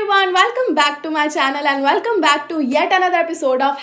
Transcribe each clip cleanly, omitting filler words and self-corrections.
everyone, welcome back to my channel and welcome back to yet another episode of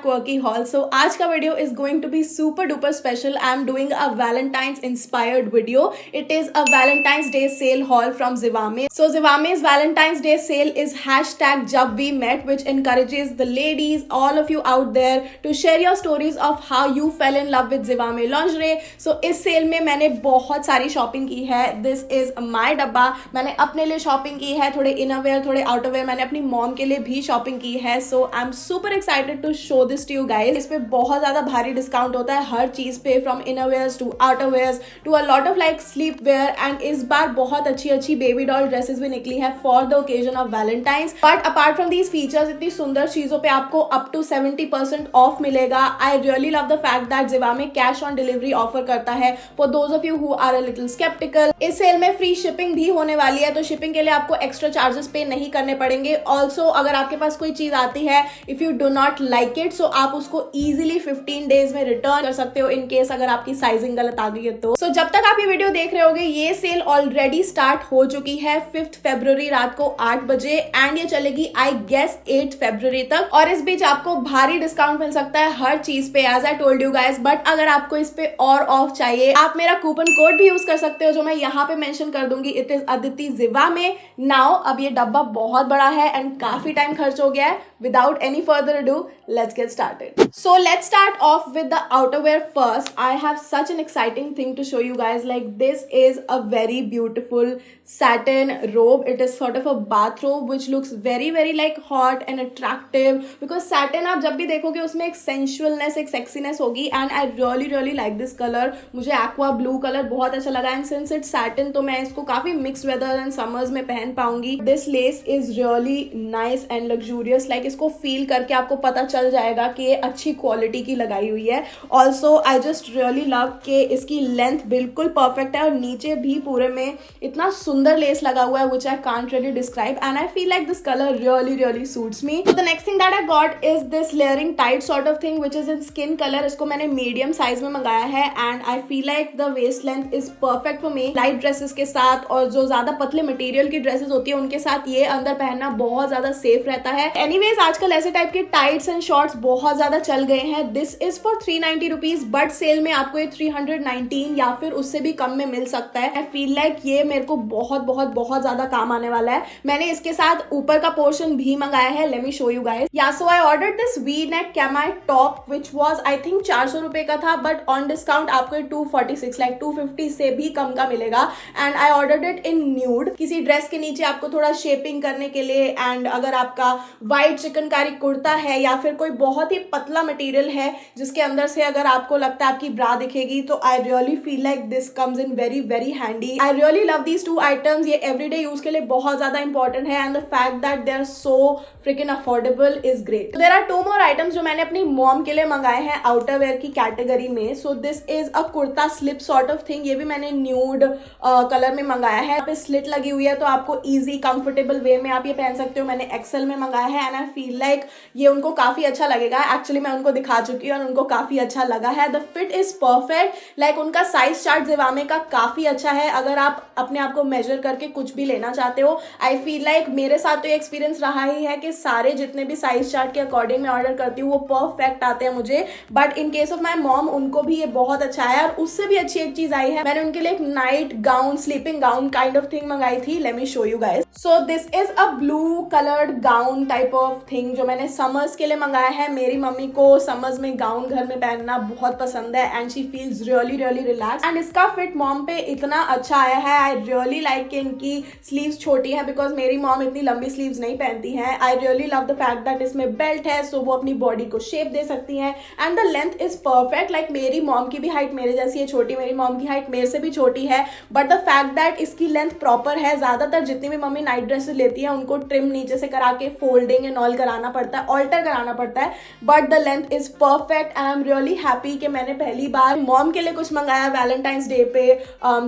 #Quirky haul. So आज का video is going to be super duper special. I am doing a Valentine's inspired video. It is a Valentine's Day sale haul from Zivame. So Zivame's Valentine's Day sale is #JabWeMet, which encourages the ladies, all of you out there, to share your stories of how you fell in love with Zivame lingerie. So इस sale में मैंने बहुत सारी shopping की है. This is my डब्बा. मैंने अपने लिए शॉपिंग की है, थोड़े इनरवेयर थोड़े आउटरवेयर मैंने अपनी मॉम के लिए भी शॉपिंग की है. So I am super excited to show this to you guys. इस पे बहुत ज्यादा भारी डिस्काउंट होता है हर चीज पे, from innerwears to outerwears to a lot of like sleepwear. And इस बार बहुत अच्छी अच्छी बेबी डॉल ड्रेसेस भी निकली है for the occasion of Valentine's. But apart from these features, इतनी सुंदर चीजों पे आपको अप टू 70% ऑफ मिलेगा. I really love the fact that Zivame cash on delivery offer करता है for those of you who are a little sceptical. इस sale में फ्री शिपिंग भी होने वाली है, तो शिपिंग के लिए आपको एक्स्ट्रा चार्जेस पे नहीं करने पड़ेंगे. ऑल्सो अगर आपके पास कोई चीज आती है, if you do not like it, so आप उसको इजीली 15 डेज में रिटर्न कर सकते हो इन केस अगर आपकी साइजिंग गलत आ गई है तो. सो जब तक आप ये वीडियो देख रहे होगे, ये सेल ऑलरेडी स्टार्ट हो चुकी है 5 फरवरी रात को 8 बजे एंड ये चलेगी आई गेस 8 फरवरी तक. और इस बीच आपको भारी डिस्काउंट मिल सकता है हर चीज पे, as I told you guys. But अगर आपको इस पे और ऑफ चाहिए, आप मेरा कूपन कोड भी यूज कर सकते हो जो मैं यहाँ पे मेंशन कर दूंगी. It is Aditi Zivame. Now अब ये डब्बा बहुत बड़ा है एंड काफी टाइम खर्च हो गया है. Without any further ado, let's get started. So let's start off with the outerwear first. I have such an exciting thing to show you guys. Like, this is a very beautiful satin robe. It is sort of a bathrobe which looks very like hot and attractive because satin आप जब भी देखोगे उसमें एक sensualness, एक sexiness होगी. And I really like this color. मुझे aqua blue color बहुत अच्छा लगा and since it's satin तो मैं इसको काफी mixed weather and summers में पहन पाऊंगी. This lace is really nice and luxurious. Like, इसको feel करके आपको पता चल जाएगा कि ये अच्छी क्वालिटी की लगाई हुई है. Also I just really love कि इसकी लेंथ बिल्कुल परफेक्ट है और नीचे भी पूरे में इतना सुंदर लेस लगा हुआ है which I can't really describe and I feel like this colour really suits me. The next thing that I got is this layering tight sort of thing which is in skin colour. इसको मैंने medium size में मंगाया है and I feel like the waist length is perfect for me. Light dresses के साथ और जो ज्यादा पतले मटेरियल की ड्रेसेस होती है उनके साथ ये अंदर पहनना बहुत ज्यादा सेफ रहता है. एनीवेज, आजकल ऐसे टाइप के टाइट्स एंड शॉर्ट्स बहुत ज्यादा चल गए हैं. This is for 390 rupees but sale में आपको ये 319 या फिर उससे भी कम में मिल सकता है. आई फील लाइक ये मेरे को बहुत ज्यादा काम आने वाला है. मैंने इसके साथ ऊपर का पोर्शन भी मंगाया है. Let me show you guys. Yeah so I ordered this V neck cami top which was I think 400 रुपए का था बट ऑन डिस्काउंट आपको 246 लाइक 250 से भी कम का मिलेगा. And I ordered it in nude. किसी ड्रेस के नीचे आपको थोड़ा शेपिंग करने के लिए एंड अगर आपका व्हाइट चिकनकारी कुर्ता है या फिर कोई बहुत ही पतला मटेरियल है जिसके अंदर से अगर आपको लगता है आपकी ब्रा दिखेगी, तो I really feel like this comes in very handy. I really love these two items. ये एवरीडे यूज के लिए बहुत ज्यादा इंपॉर्टेंट है and the fact that they are so freakin affordable is great. There are 2 more items जो मैंने अपनी mom के लिए मंगाए हैं आउटरवेयर की कैटेगरी में. सो this is a kurta slip sort of thing. ये भी मैंने न्यूड कलर में मंगाया है. यहाँ पे स्लिट लगी हुई है तो आपको इजी कंफर्टेबल वे में आप ये पहन सकते हो. मैंने एक्सेल में मंगाया है एंड आई फील लाइक ये उनको काफी अच्छा लगेगा. एक्चुअली मैं उनको दिखा चुकी हूँ और उनको काफी अच्छा लगा है. The fit is perfect. Like उनका साइज चार्ट Zivame का काफी अच्छा है. अगर आप अपने आप को मेजर करके कुछ भी लेना चाहते हो, आई फील लाइक मेरे साथ तो ये एक्सपीरियंस रहा ही है कि सारे जितने भी साइज चार्ट के अकॉर्डिंग मैं ऑर्डर करती हूँ वो परफेक्ट आते हैं मुझे. But in case of my mom उनको भी ये बहुत अच्छा है. और उससे भी अच्छी एक चीज आई है, मैंने उनके लिए एक night gown, sleeping gown kind of thing मंगाई थी. Late me show you guys. So this is a blue coloured gown type of thing जो मैंने समर्स के लिए मंगाया है. मेरी मम्मी को समर्स में गाउन घर में पहनना बहुत पसंद है and she feels really relax. And इसका फिट मॉम पे इतना अच्छा आया है. आई रियली लाइक कि इनकी स्लीव्स छोटी है बिकॉज मेरी मॉम इतनी लंबी स्लीव्स नहीं पहनती हैं. आई really love the fact that इसमें बेल्ट है सो वो अपनी बॉडी को शेप दे सकती हैं. And the length is perfect. Like मेरी मॉम की भी हाइट मेरे जैसी है छोटी, मेरी मॉम की हाइट मेरे से भी छोटी है. बट द फैक्ट दैट इसकी लेंथ प्रॉपर है. ज्यादातर जितनी भी मम्मी नाइट ड्रेसेस लेती है उनको ट्रिम नीचे से करा के फोल्डिंग एंड ऑल कराना पड़ता है, ऑल्टर कराना पड़ता है. But the length is perfect and I am really happy कि मैंने पहली बार मॉम के लिए कुछ मंगाया वैलेंटाइंस डे पे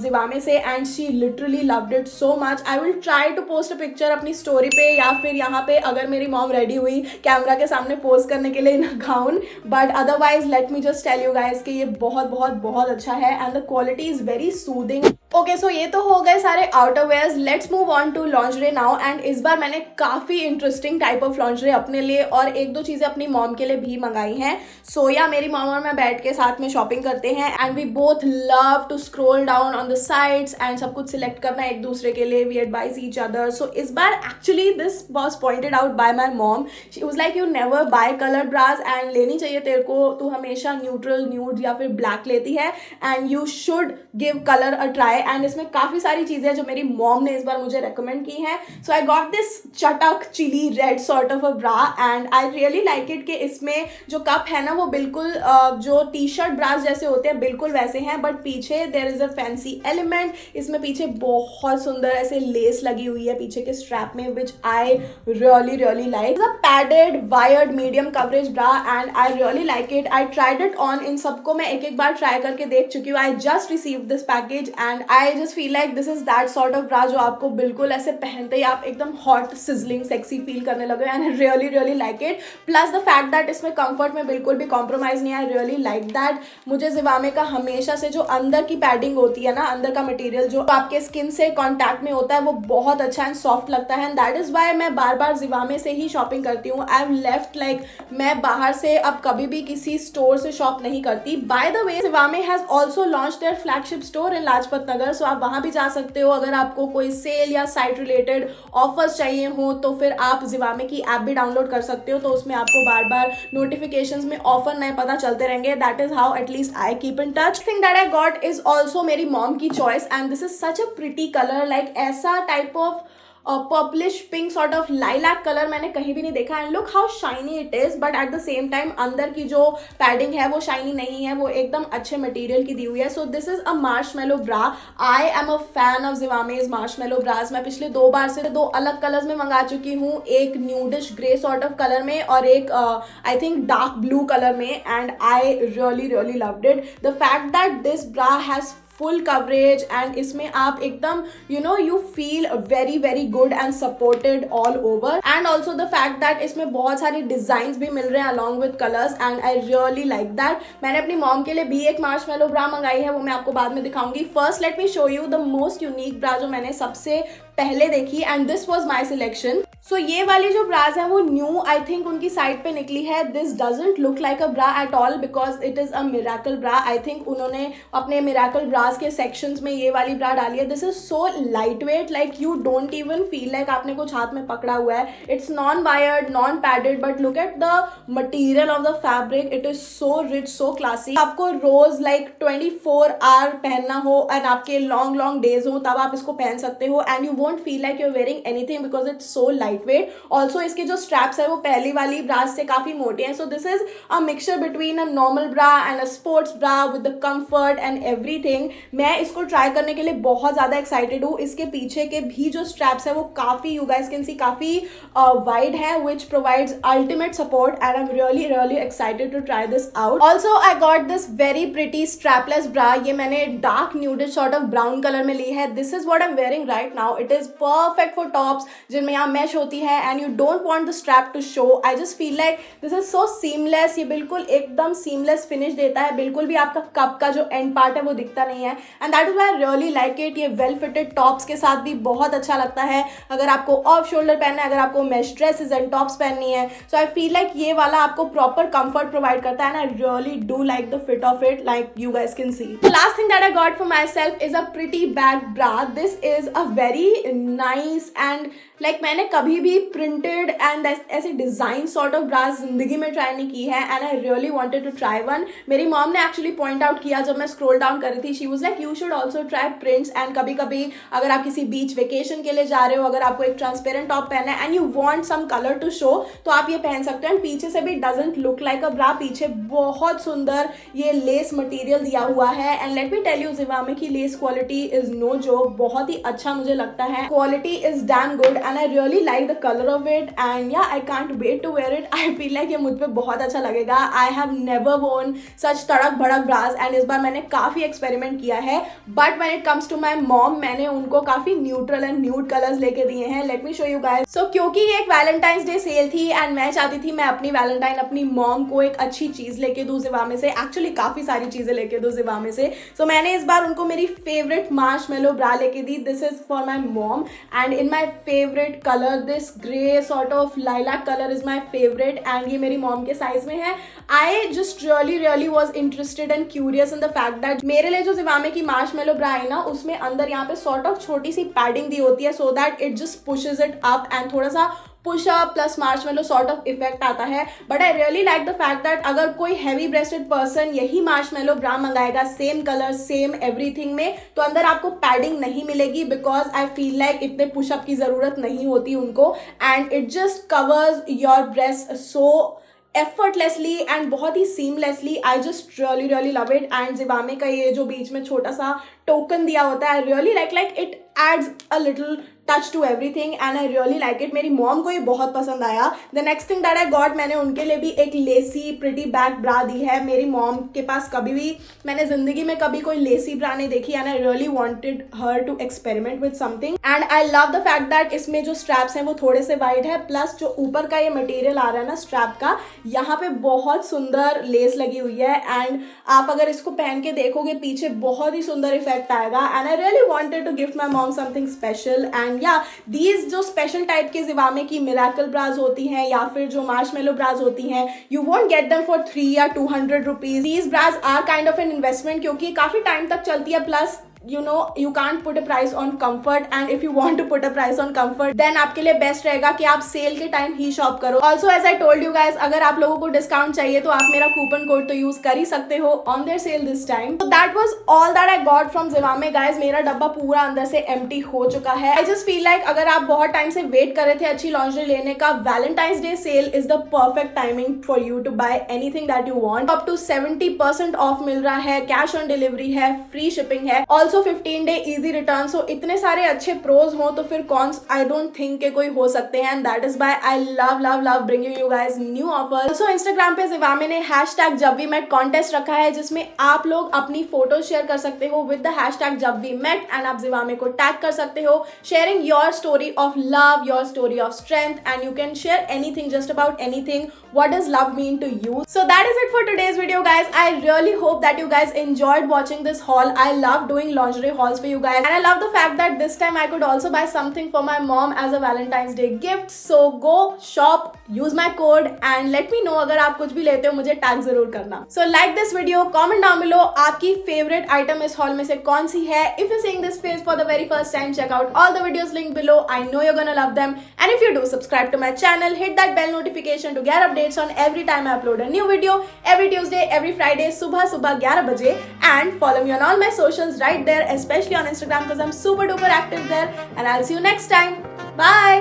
Zivame से and she literally loved it so much. I will try to post a picture अपनी स्टोरी पे या फिर यहाँ पे अगर मेरी मॉम रेडी हुई कैमरा के सामने पोस्ट करने के लिए in gown. But otherwise let me just tell you guys कि ये बहुत अच्छा है and the quality is very soothing. Okay so ये तो हो गए सारे आउटरवेयर्स। Let's move on to lingerie now. And इस बार मैंने काफ़ी इंटरेस्टिंग टाइप ऑफ लॉन्जरी अपने लिए और एक दो चीज़ें अपनी मॉम के लिए भी मंगाई हैं। सो या मेरी मॉम और मैं बैठ के साथ में शॉपिंग करते हैं and we both love to scroll down on the sites and सब कुछ सिलेक्ट करना एक दूसरे के लिए। We advise each other. So इस बार actually this was pointed out by my mom. She was like you never buy coloured bras and लेनी चाहिए तेरे को, तू हमेशा न्यूट्रल न्यूड या फिर ब्लैक लेती है and you should give colour a try. And इसमें काफ़ी सारी चीज़ें जो मेरी मॉम ने इस बार मुझे रेकमेंड की हैं। सो आई गॉट दिस चटक chilli red sort of a bra and I really like it कि इसमें जो कप है ना वो बिल्कुल जो टी शर्ट ब्रास जैसे होते हैं बिल्कुल वैसे हैं, बट पीछे there is a fancy element. इसमें पीछे बहुत सुंदर ऐसे लेस लगी हुई है पीछे के स्ट्रैप में, which I really like. A padded wired medium coverage bra and I really like it. I tried it on. इन सबको मैं एक एक बार ट्राई करके देख चुकी हूँ। I just receive this package and I just feel like this is that sort of bra जो आपको बिल्कुल ऐसे पहनते ही आप एकदम हॉट सिजलिंग सेक्सी फील करने लगे and I really like it. Plus the fact that इसमें कंफर्ट में बिल्कुल भी कॉम्प्रोमाइज नहीं है। I really like that. मुझे जिवामे का हमेशा से जो अंदर की पैडिंग होती है ना, अंदर का मटेरियल जो आपके स्किन से कॉन्टैक्ट में होता है वो बहुत अच्छा एंड सॉफ्ट लगता है एंड दैट इज वाई मैं बार बार जिवामे से ही शॉपिंग करती हूँ। आई हैव लेफ्ट लाइक मैं बाहर से अब कभी भी किसी स्टोर से शॉप नहीं करती। By the way Zivame has also launch their flagship store in Lajpat Nagar. So आप वहां भी जा सकते हो। अगर आपको कोई सेल या साइट रिलेटेड ऑफर्स चाहिए हो तो फिर आप जिवामे की ऐप भी डाउनलोड कर सकते हो, तो उसमें आपको बार बार नोटिफिकेशंस में ऑफर नए पता चलते रहेंगे। That is how at least I keep in touch. Thing that I got is also मेरी मॉम की choice and this is such a pretty colour. Like ऐसा type of purplish pink sort of lilac colour मैंने कहीं भी नहीं देखा and look how shiny it is. But at the same time अंदर की जो पैडिंग है वो शाइनी नहीं है, वो एकदम अच्छे मटेरियल की दी हुई है। So this is a marshmallow bra. I am a fan of Zivame's marshmallow bras. मैं पिछले 2 बार से 2 अलग कलर्स में मंगा चुकी हूँ, एक nudish grey sort of colour में और एक I think dark blue colour में and I really loved it. The fact that this bra has full coverage and इसमें आप एकदम you feel very good and supported all over and also the fact that इसमें बहुत सारी design भी मिल रहे हैं along with colours and I really like that. मैंने अपनी मॉम के लिए भी एक मार्शमेलो ब्रा मंगाई है, वो मैं आपको बाद में दिखाऊंगी। First let me show you the most unique bra जो मैंने सबसे पहले देखी and this was my selection. So ये वाली जो ब्राज है वो न्यू आई थिंक उनकी साइट पे निकली है। This doesn't look like a bra at all because it is a miracle bra. I think उन्होंने अपने मिराकल ब्राज के सेक्शंस में ये वाली ब्रा डाली है। This is so light weight, like you don't even feel like आपने कुछ हाथ में पकड़ा हुआ है। It's non wired non padded but look at the material of the fabric, it is so rich so classy. आपको रोज लाइक 24 आवर पहनना हो एंड आपके लॉन्ग डेज हो तब आप इसको पहन सकते हो and you won't feel like you're wearing anything because it's so lightweight. Also इसके जो स्ट्रैप्स है वो पहली वाली ब्रास से काफी मोटे हैं। सो this is a mixture between a normal bra and a sports bra with the comfort and everything. मैं इसको ट्राई करने के लिए बहुत ज्यादा एक्साइटेड हूँ। इसके पीछे के भी जो स्ट्रैप्स है वो काफी यू गाइस कैन सी काफी वाइड है which provides ultimate support and I am really excited to try this out. Also I got this very pretty strapless bra. ये मैंने dark nudish sort of brown colour में ली है। This is what I am wearing right now. It is perfect for tops जिनमें यहाँ mesh होती है and you don't want the strap to show. I just feel like this is so seamless. ये बिल्कुल एकदम seamless finish देता है, बिल्कुल भी आपका कप का जो end part है वो दिखता नहीं है and that is why I really like it. ये well fitted tops के साथ भी बहुत अच्छा लगता है अगर आपको off shoulder पहनना है, अगर आपको mesh dresses and tops पहननी है। So I feel like ये वाला आपको proper comfort provide करता है and I really do like the fit of it like you guys can see. The last thing that I got for myself is a pretty bag bra. This is a very nice and like मैंने कभी भी printed and ऐसे design sort of bras जिंदगी में try नहीं की है and I really wanted to try one. मेरी मॉम ने एक्चुअली पॉइंट आउट किया जब मैं स्क्रॉल डाउन कर रही थी। She was like you should also try prints and कभी कभी अगर आप किसी बीच वेकेशन के लिए जा रहे हो, अगर आपको एक ट्रांसपेरेंट टॉप पहनना है and you want some colour to show तो आप ये पहन सकते हो एंड पीछे से भी doesn't look like a bra. पीछे बहुत सुंदर ये लेस मटीरियल दिया हुआ है and let me tell you Zivame की lace quality is no joke, बहुत ही अच्छा मुझे लगता है। Quality is damn good and I really like like the color of it and yeah, I can't wait to wear it. I feel like ये मुझ पे बहुत अच्छा लगेगा. I have never worn such तड़क भड़क bras and इस बार मैंने काफ़ी एक्सपेरिमेंट किया है. But when it comes to my mom, मैंने उनको काफ़ी न्यूट्रल एंड न्यूड कलर्स लेके दिए हैं. Let me show you guys. So क्योंकि ये एक वैलेंटाइंस डे सेल थी एंड मैं चाहती थी मैं अपनी वैलेंटाइन अपनी मॉम को एक अच्छी चीज़ लेके दूँ ज़िवामे से. एक्चुअली काफ़ी सारी चीज़ें लेके दूँ ज़िवामे से. So मैंने इस बार उनको मेरी फेवरेट मार्शमेलो ब्रा लेके दी. This is for my mom and in my favourite colour. This grey sort of lilac colour is my favourite and ये मेरी मॉम के साइज में है. I just really was interested and curious in the fact that मेरे लिए जो ज़िवामे की marshmallow ब्रा है ना, उसमें अंदर यहाँ पे सॉर्ट ऑफ छोटी सी पैडिंग दी होती है so that it just pushes it up and थोड़ा सा push up plus marshmallow sort of effect आता है. But I really like the fact that अगर कोई हैवी ब्रेस्टेड पर्सन यही मार्शमेलो ब्रा मंगाएगा सेम कलर सेम एवरीथिंग में, तो अंदर आपको पैडिंग नहीं मिलेगी बिकॉज आई फील लाइक इतने पुशअप की जरूरत नहीं होती उनको and it just covers your breast so effortlessly and बहुत ही seamlessly. I just really love it and Zivame का ये जो बीच में छोटा सा टोकन दिया होता है, I really like it adds a little touch to everything and I really like it. मेरी मॉम को ये बहुत पसंद आया. The next thing that I got, मैंने उनके लिए भी एक लेसी प्रिटी बैक ब्रा दी है. मेरी मॉम के पास कभी भी मैंने जिंदगी में कभी कोई लेसी ब्रा नहीं देखी and I really wanted her to experiment with something and I love the fact that इसमें जो स्ट्रैप्स हैं वो थोड़े से वाइड है प्लस जो ऊपर का ये मटेरियल आ रहा है ना स्ट्रैप का, यहाँ पे बहुत सुंदर लेस लगी हुई है एंड आप अगर इसको पहन के देखोगे पीछे बहुत ही सुंदर इफेक्ट आएगा and I really wanted to gift my mom something special. And या दीज जो स्पेशल टाइप के ज़िवामे की मिराकल ब्राज होती हैं या फिर जो मार्शमेलो ब्राज होती हैं, you won't get them for 3 या 200 rupees. These bras are kind of an investment क्योंकि काफी टाइम तक चलती है plus you know you can't put a price on comfort and if you want to put a price on comfort then आपके लिए best रहेगा कि आप सेल के टाइम ही शॉप करो. Also as I told you guys, अगर आप लोगों को डिस्काउंट चाहिए तो आप मेरा कूपन कोड तो यूज कर ही सकते हो on their sale this time. So that was all that I got from Zivame guys. मेरा डब्बा पूरा अंदर से एम्प्टी हो चुका है. आई जस्ट फील लाइक अगर आप बहुत टाइम से वेट कर रहे थे अच्छी लॉन्जरी लेने का, Valentine's day sale is the perfect timing for you to buy anything that you want. Up to 70% off मिल रहा है, कैश ऑन डिलीवरी है, फ्री शिपिंग है, also 15 day easy return. So इतने सारे अच्छे प्रोज हो तो फिर कॉन्स आई डोंट थिंक के कोई हो सकते हैं and that is by I love bringing you guys new offer. Also Instagram पे ज़िवामे ने #JabWeMet कॉन्टेस्ट रखा है जिसमें आप लोग अपनी फोटो शेयर कर सकते हो विद द #JabWeMet एंड आप ज़िवामे को टैग कर सकते हो sharing your story of love, your story of strength and you can share anything just about anything. What does love mean to you? So that is it for today's video guys. I really hope that you guys enjoyed watching this haul. I love doing lingerie hauls for you guys and I love the fact that this time I could also buy something for my mom as a Valentine's Day gift. So go shop, use my code and let me know अगर आप कुछ भी लेते हो मुझे tag जरूर करना. So like this video, comment down below आपकी favorite item इस haul में से कौन सी है. If you're seeing this face for the very first time, check out all the videos linked below. I know you're gonna love them and if you do, subscribe to my channel, hit that bell notification to get updates on every time I upload a new video, every Tuesday, every Friday, सुबह 11 बजे and follow me on all my socials right there, especially on Instagram because I'm super duper active there and I'll see you next time. Bye.